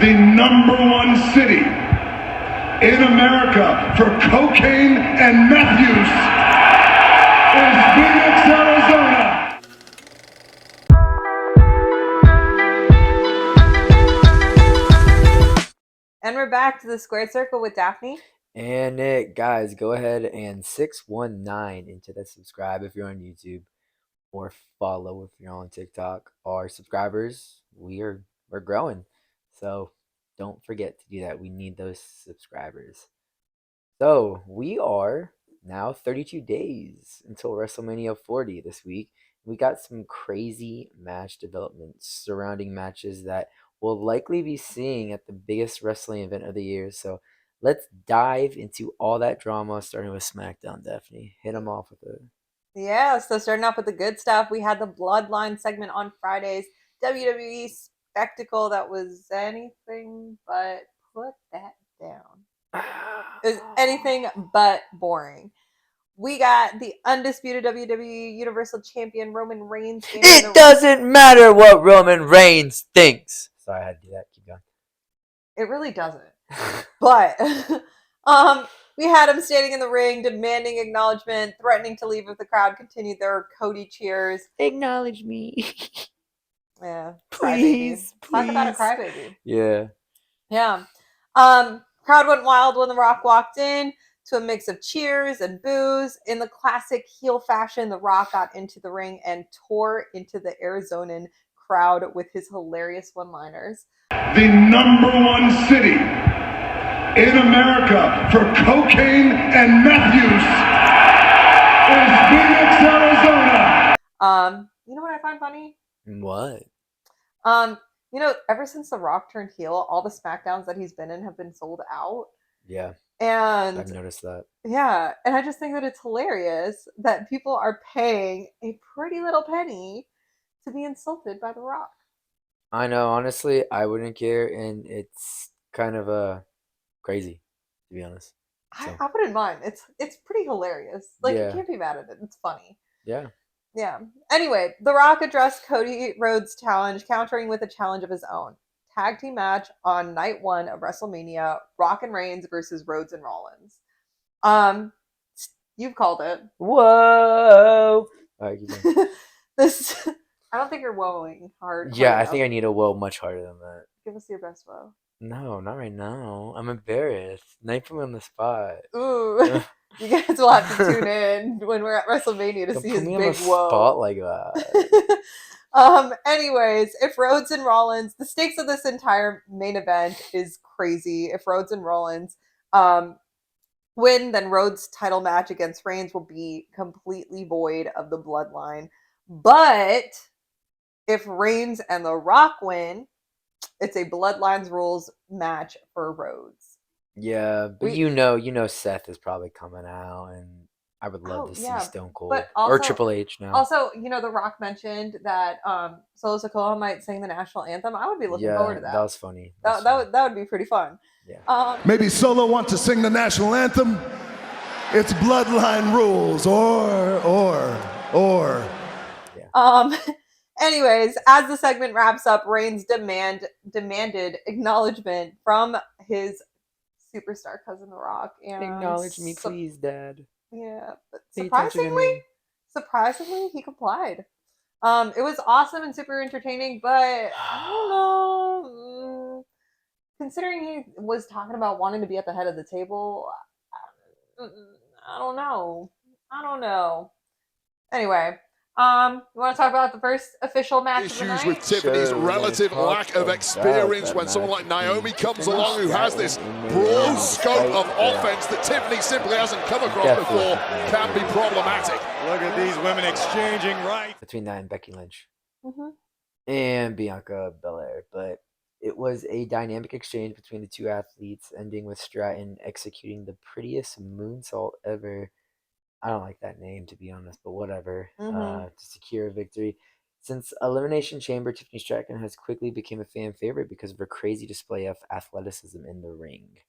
the #1 city in America for cocaine and meth use is Phoenix, Arizona. And we're back to the Squared Circle with Daphne. And Nick, guys, go ahead and 619 into the subscribe if you're on YouTube, or follow if you're on TikTok. Our subscribers, we're growing, so don't forget to do that. We need those subscribers. So we are now 32 days until WrestleMania 40 this week. We got some crazy match developments surrounding matches that we'll likely be seeing at the biggest wrestling event of the year. So let's dive into all that drama, starting with SmackDown. Daphne, hit them off with it. Yeah, so starting off with the good stuff, we had the Bloodline segment on Fridays. WWE spectacle that was anything but, put that down. It was anything but boring. We got the undisputed WWE Universal Champion Roman Reigns. It doesn't matter what Roman Reigns thinks. Sorry, I had to do that. Keep going. It really doesn't. But we had him standing in the ring, demanding acknowledgement, threatening to leave if the crowd continued their Cody cheers. Acknowledge me. Yeah. Please. Talk about a crybaby. Yeah. Yeah. Crowd went wild when The Rock walked in, to a mix of cheers and boos. In the classic heel fashion, The Rock got into the ring and tore into the Arizonan crowd with his hilarious one-liners. The #1 city in America for cocaine and meth use is Phoenix, Arizona. You know what I find funny? What? Ever since The Rock turned heel, all the SmackDowns that he's been in have been sold out. Yeah. And I've noticed that. Yeah, and I just think that it's hilarious that people are paying a pretty little penny to be insulted by The Rock. I know, honestly, I wouldn't care, and it's kind of crazy, to be honest. So. I wouldn't mind. It's pretty hilarious. Like, you can't be mad at it. It's funny. Yeah. Yeah. Anyway, The Rock addressed Cody Rhodes' challenge, countering with a challenge of his own. Tag team match on night 1 of WrestleMania, Rock and Reigns versus Rhodes and Rollins. You've called it. Whoa! All right, keep going. I don't think you're woeing hard. Yeah, I think I need a whoa much harder than that. Give us your best whoa. No, not right now. I'm embarrassed. Knife me on the spot. Ooh. You guys will have to tune in when we're at WrestleMania to see his big whoa. Spot like that. Anyways, if Rhodes and Rollins, the stakes of this entire main event is crazy. If Rhodes and Rollins win, then Rhodes' title match against Reigns will be completely void of the bloodline. But if Reigns and The Rock win, it's a Bloodlines rules match for Rhodes. Yeah, but you know Seth is probably coming out, and I would love to see Stone Cold or Triple H now. Also, The Rock mentioned that Solo Sikoa might sing the national anthem. I would be looking forward to that. That was funny. That would be pretty fun. Yeah. Maybe Solo wants to sing the national anthem. It's Bloodline rules, or. Yeah. Anyways, as the segment wraps up, Reigns demanded acknowledgement from his superstar cousin, The Rock. And acknowledge me, please, Dad. Yeah, but surprisingly, he complied. It was awesome and super entertaining, but I don't know. Considering he was talking about wanting to be at the head of the table, I don't know. Anyway, you want to talk about the first official match of the night? Issues with Tiffany's relative lack of experience when someone like Naomi comes along who has this broad scope of offense that Tiffany simply hasn't come across before can be problematic. Look at these women exchanging right between that and Becky Lynch and Bianca Belair, but it was a dynamic exchange between the two athletes, ending with Stratton executing the prettiest moonsault ever. I don't like that name, to be honest, but whatever, to secure a victory. Since Elimination Chamber, Tiffany Stratton has quickly become a fan favorite because of her crazy display of athleticism in the ring.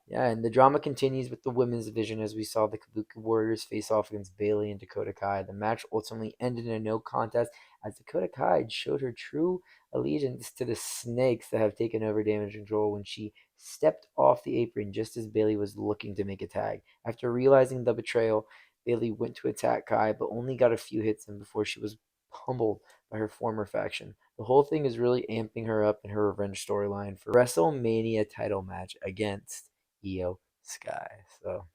Yeah, and the drama continues with the women's division as we saw the Kabuki Warriors face off against Bayley and Dakota Kai. The match ultimately ended in a no contest as Dakota Kai showed her true allegiance to the snakes that have taken over Damage Control when she stepped off the apron just as Bayley was looking to make a tag. After realizing the betrayal, Bayley went to attack Kai, but only got a few hits in before she was pummeled by her former faction. The whole thing is really amping her up in her revenge storyline for WrestleMania title match against Io Sky. So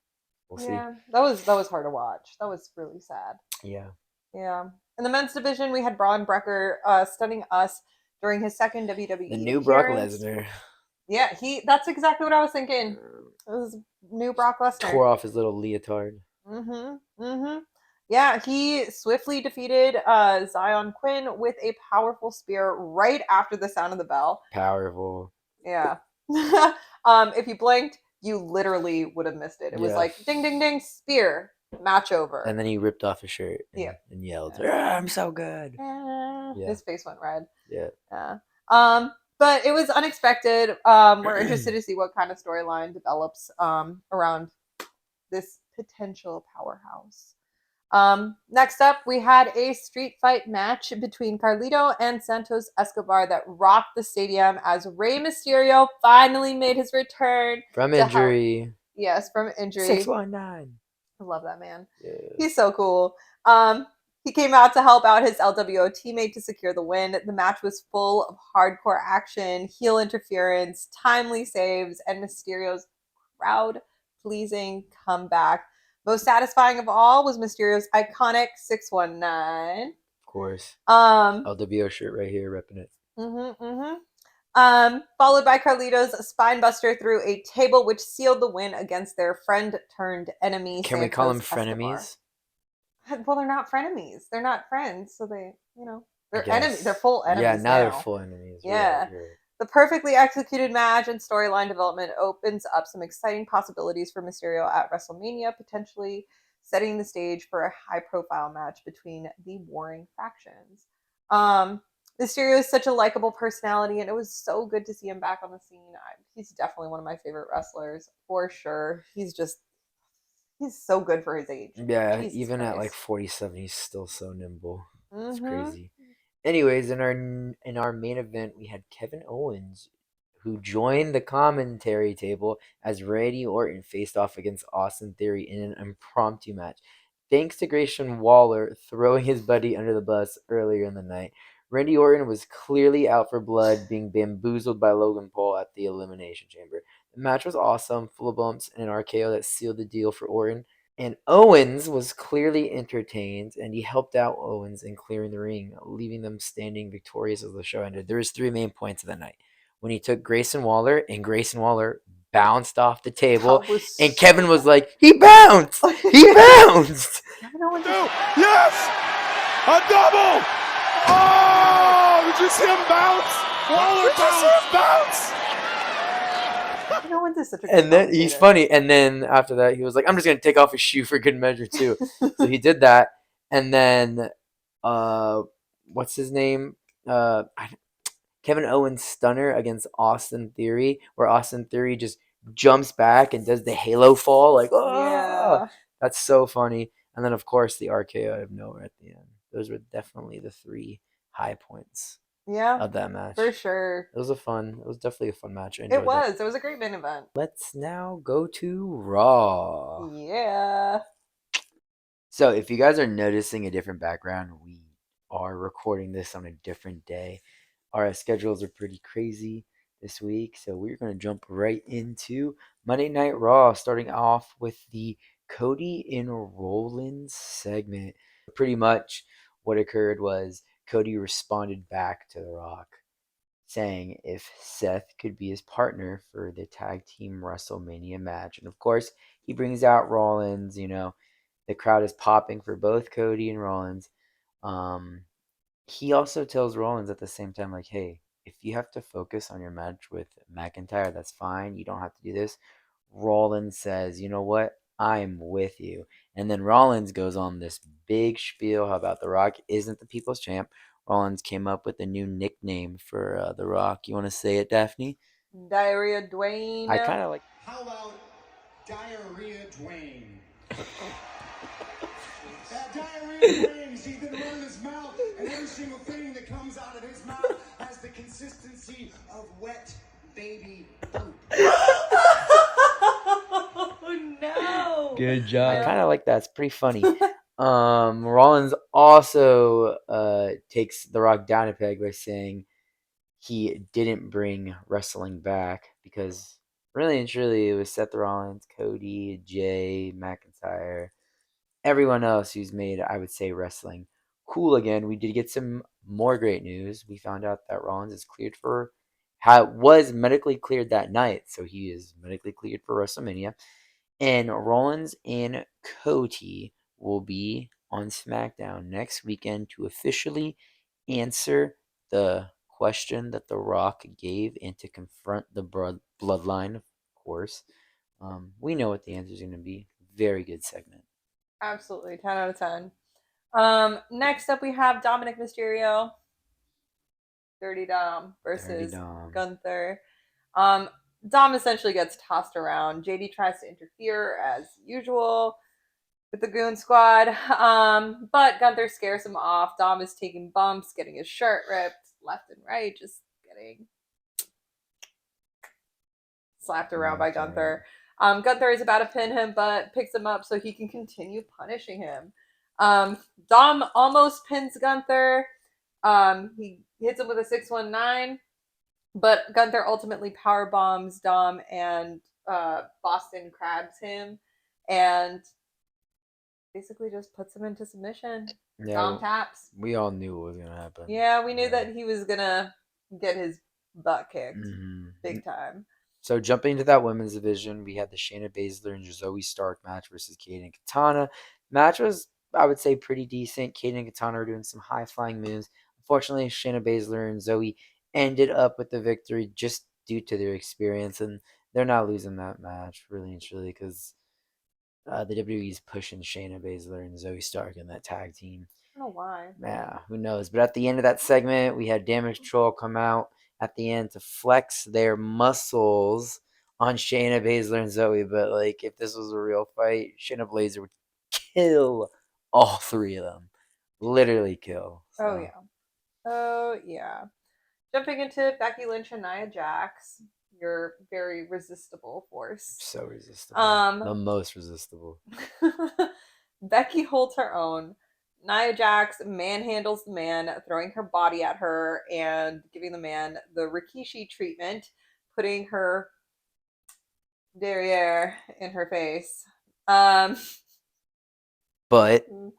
we'll see. Yeah, that was hard to watch. That was really sad. Yeah. Yeah. In the men's division, we had Braun Breaker stunning us during his second WWE The new Brock appearance. Lesnar. Yeah, that's exactly what I was thinking. It was new Brock Lesnar. Tore off his little leotard. Yeah, he swiftly defeated Zion Quinn with a powerful spear right after the sound of the bell. Powerful. Yeah. If you blinked, you literally would have missed it. It was like ding ding ding, spear, match over. And then he ripped off his shirt and yelled, I'm so good. His face went red. Yeah. But it was unexpected. We're interested to see what kind of storyline develops around this potential powerhouse. Next up, we had a street fight match between Carlito and Santos Escobar that rocked the stadium as Rey Mysterio finally made his return. From injury. Yes, from injury. 619. I love that man. Yeah. He's so cool. He came out to help out his LWO teammate to secure the win. The match was full of hardcore action, heel interference, timely saves, and Mysterio's crowd-pleasing comeback. Most satisfying of all was Mysterio's iconic 619. Of course. LWO shirt right here, repping it. Followed by Carlito's spinebuster through a table, which sealed the win against their friend-turned-enemy. Can we call them frenemies? Well, they're not frenemies. They're not friends, so they're enemies. They're full enemies. Yeah, now they're full enemies. Yeah. Right. The perfectly executed match and storyline development opens up some exciting possibilities for Mysterio at WrestleMania, potentially setting the stage for a high-profile match between the warring factions. Mysterio is such a likable personality, and it was so good to see him back on the scene. He's definitely one of my favorite wrestlers, for sure. He's so good for his age. Yeah, Jesus even Christ. at like 47, he's still so nimble. It's crazy. Anyways, in our main event, we had Kevin Owens, who joined the commentary table as Randy Orton faced off against Austin Theory in an impromptu match. Thanks to Grayson Waller throwing his buddy under the bus earlier in the night, Randy Orton was clearly out for blood, being bamboozled by Logan Paul at the Elimination Chamber. The match was awesome, full of bumps and an RKO that sealed the deal for Orton. And Owens was clearly entertained, and he helped out Owens in clearing the ring, leaving them standing victorious as the show ended. There was 3 main points of the night. When he took Grayson Waller, and Grayson Waller bounced off the table, and Kevin was like, he bounced! He bounced! Yes! A double! Oh! Did you see him bounce? Waller bounce! No one's such a good And then he's funny. And then after that, he was like, I'm just going to take off his shoe for good measure, too. So he did that. And then, what's his name? Kevin Owens stunner against Austin Theory, where Austin Theory just jumps back and does the halo fall. Like, oh, yeah. That's so funny. And then, of course, the RKO out of nowhere at the end. Those were definitely the 3 high points. Of that match. For sure. It was definitely a fun match. It was a great main event. Let's now go to Raw. Yeah. So if you guys are noticing a different background, we are recording this on a different day. Our schedules are pretty crazy this week, so we're going to jump right into Monday Night Raw, starting off with the Cody and Rollins segment. Pretty much what occurred was Cody responded back to The Rock, saying if Seth could be his partner for the tag team WrestleMania match. And of course, he brings out Rollins. The crowd is popping for both Cody and Rollins. He also tells Rollins at the same time, like, hey, if you have to focus on your match with McIntyre, that's fine. You don't have to do this. Rollins says, you know what? I'm with you. And then Rollins goes on this big spiel about The Rock isn't the people's champ. Rollins came up with a new nickname for The Rock. You want to say it, Daphne? Diarrhea Dwayne. I kind of like... How about Diarrhea Dwayne? That Diarrhea Dwayne, he's been running his mouth And every single thing that comes out of his mouth has the consistency of wet baby poop. Oh no! Good job. I kind of like that. It's pretty funny. Rollins also takes The Rock down a peg by saying he didn't bring wrestling back because really and truly it was Seth Rollins, Cody, Jay, McIntyre, everyone else who's made, I would say, wrestling cool again. We did get some more great news. We found out that Rollins is cleared for, was medically cleared that night, so he is medically cleared for WrestleMania. And Rollins and Cody will be on SmackDown next weekend to officially answer the question that The Rock gave and to confront the Bloodline, of course. We know what the answer is going to be. Very good segment. Absolutely, 10 out of 10. Next up, we have Dominic Mysterio, Dirty Dom versus Gunther. Dom essentially gets tossed around. JD tries to interfere as usual with the Goon Squad, but Gunther scares him off. Dom is taking bumps, getting his shirt ripped left and right, just getting slapped around by Gunther. Gunther is about to pin him, but picks him up so he can continue punishing him. Dom almost pins Gunther. He hits him with a 619, but Gunther ultimately power bombs Dom and Boston crabs him and basically just puts him into submission. Yeah, Dom taps. we all knew what was going to happen. Yeah, we knew that he was going to get his butt kicked big time. So jumping into that women's division, we had the Shayna Baszler and Zoe Stark match versus Kaden and Katana. Match was, I would say, pretty decent. Kaden and Katana are doing some high-flying moves. Unfortunately, Shayna Baszler and Zoe ended up with the victory just due to their experience, and they're not losing that match, really and truly, because the WWE is pushing Shayna Baszler and Zoe Stark in that tag team. I don't know why. Yeah, who knows? But at the end of that segment, we had Damage Control come out at the end to flex their muscles on Shayna Baszler and Zoe. But like, if this was a real fight, Shayna Baszler would kill all three of them. Literally kill. So. Oh yeah. Oh yeah. Jumping into Becky Lynch and Nia Jax, your very resistible force. So resistible. The most resistible. Becky holds her own. Nia Jax manhandles the man, throwing her body at her and giving the man the Rikishi treatment, putting her derriere in her face. But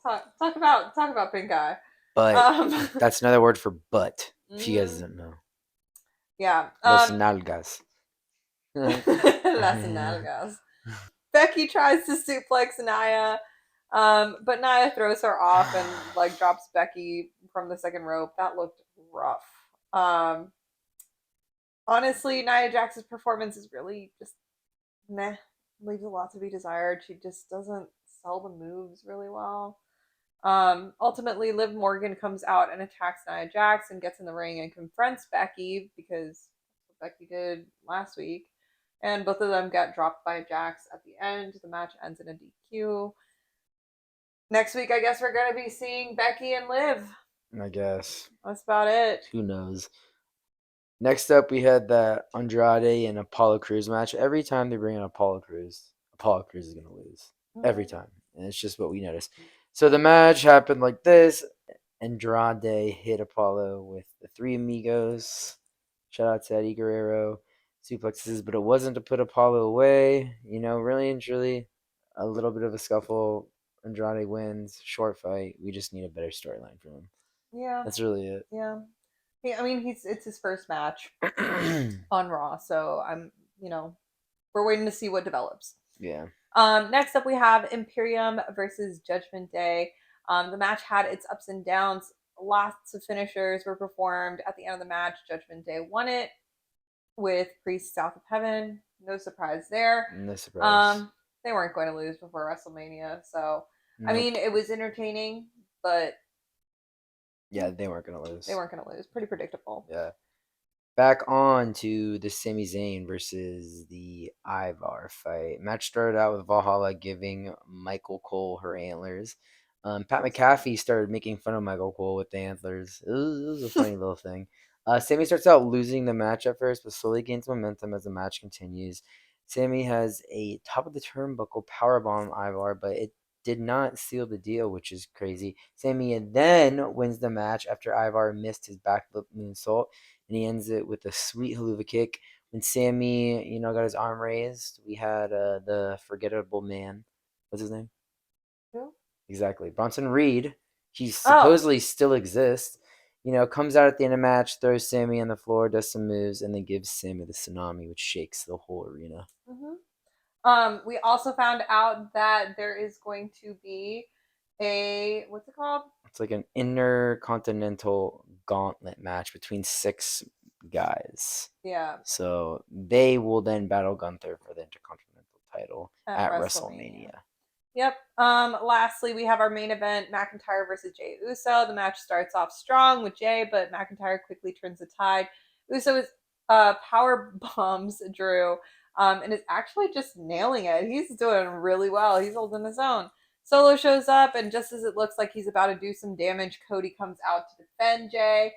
talk about pink eye. But that's another word for butt. If you guys don't know. Yeah. Las nalgas. Las nalgas. Becky tries to suplex Nia. But Nia throws her off and like drops Becky from the second rope. That looked rough. Honestly, Nia Jax's performance is really just meh. Leaves a lot to be desired. She just doesn't sell the moves really well. Ultimately, Liv Morgan comes out and attacks Nia Jax and gets in the ring and confronts Becky because that's what Becky did last week. And both of them get dropped by Jax at the end. The match ends in a DQ. Next week, I guess we're going to be seeing Becky and Liv. I guess. That's about it. Who knows? Next up, we had the Andrade and Apollo Crews match. Every time they bring in Apollo Crews is going to lose. Every time. And it's just what we notice. So the match happened like this. Andrade hit Apollo with the Three Amigos. Shout out to Eddie Guerrero. Suplexes, but it wasn't to put Apollo away. You know, really and truly, a little bit of a scuffle. Andrade wins. Short fight. We just need a better storyline for him. Yeah. That's really it. Yeah. I mean, it's his first match on Raw, so we're waiting to see what develops. Yeah. Next up, we have Imperium versus Judgment Day. The match had its ups and downs. Lots of finishers were performed at the end of the match. Judgment Day won it with Priest South of Heaven. No surprise there. No surprise. They weren't going to lose before WrestleMania, so nope. I mean, it was entertaining, but yeah, they weren't going to lose. They weren't going to lose. Pretty predictable. Yeah. Back on to the Sami Zayn versus the Ivar fight. Match started out with Valhalla giving Michael Cole her antlers. Pat McAfee started making fun of Michael Cole with the antlers. It was a funny little thing. Sammy starts out losing the match at first, but slowly gains momentum as the match continues. Sammy has a top of the turnbuckle powerbomb Ivar, but it did not seal the deal, which is crazy. Sammy then wins the match after Ivar missed his backflip moonsault, and he ends it with a sweet haluva kick. When Sammy, got his arm raised, we had the forgettable man. What's his name? Who? Exactly. Bronson Reed, he Oh. supposedly still exists, comes out at the end of the match, throws Sammy on the floor, does some moves, and then gives Sammy the tsunami, which shakes the whole arena. We also found out that there is going to be a, what's it called? It's like an intercontinental gauntlet match between 6 guys. Yeah. So they will then battle Gunther for the intercontinental title at WrestleMania. Yep. Lastly, we have our main event, McIntyre versus Jey Uso. The match starts off strong with Jey, but McIntyre quickly turns the tide. Uso is power bombs Drew, and is actually just nailing it. He's doing really well. He's holding his own. Solo shows up, and just as it looks like he's about to do some damage, Cody comes out to defend Jey.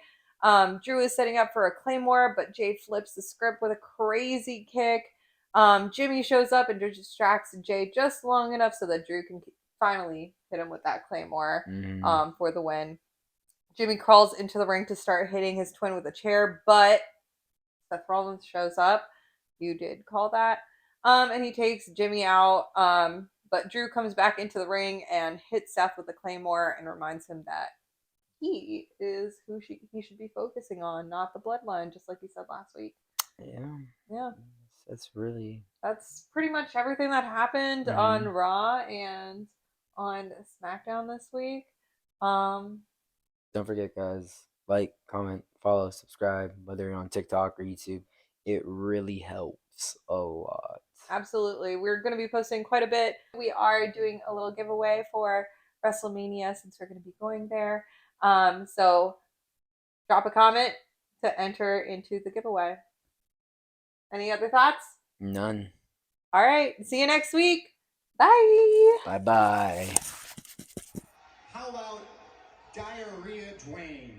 Drew is setting up for a Claymore, but Jey flips the script with a crazy kick. Jimmy shows up and distracts Jey just long enough so that Drew can finally hit him with that Claymore for the win. Jimmy crawls into the ring to start hitting his twin with a chair, but Seth Rollins shows up. You did call that. And he takes Jimmy out. But Drew comes back into the ring and hits Seth with a Claymore and reminds him that he is who he should be focusing on, not the Bloodline, just like he said last week. Yeah. That's pretty much everything that happened on Raw and on SmackDown this week. Don't forget, guys, like, comment, follow, subscribe, whether you're on TikTok or YouTube. It really helps a lot. Absolutely. We're going to be posting quite a bit. We are doing a little giveaway for WrestleMania since we're going to be going there. So drop a comment to enter into the giveaway. Any other thoughts? None. All right. See you next week. Bye. Bye-bye. How about Diarrhea Dwayne?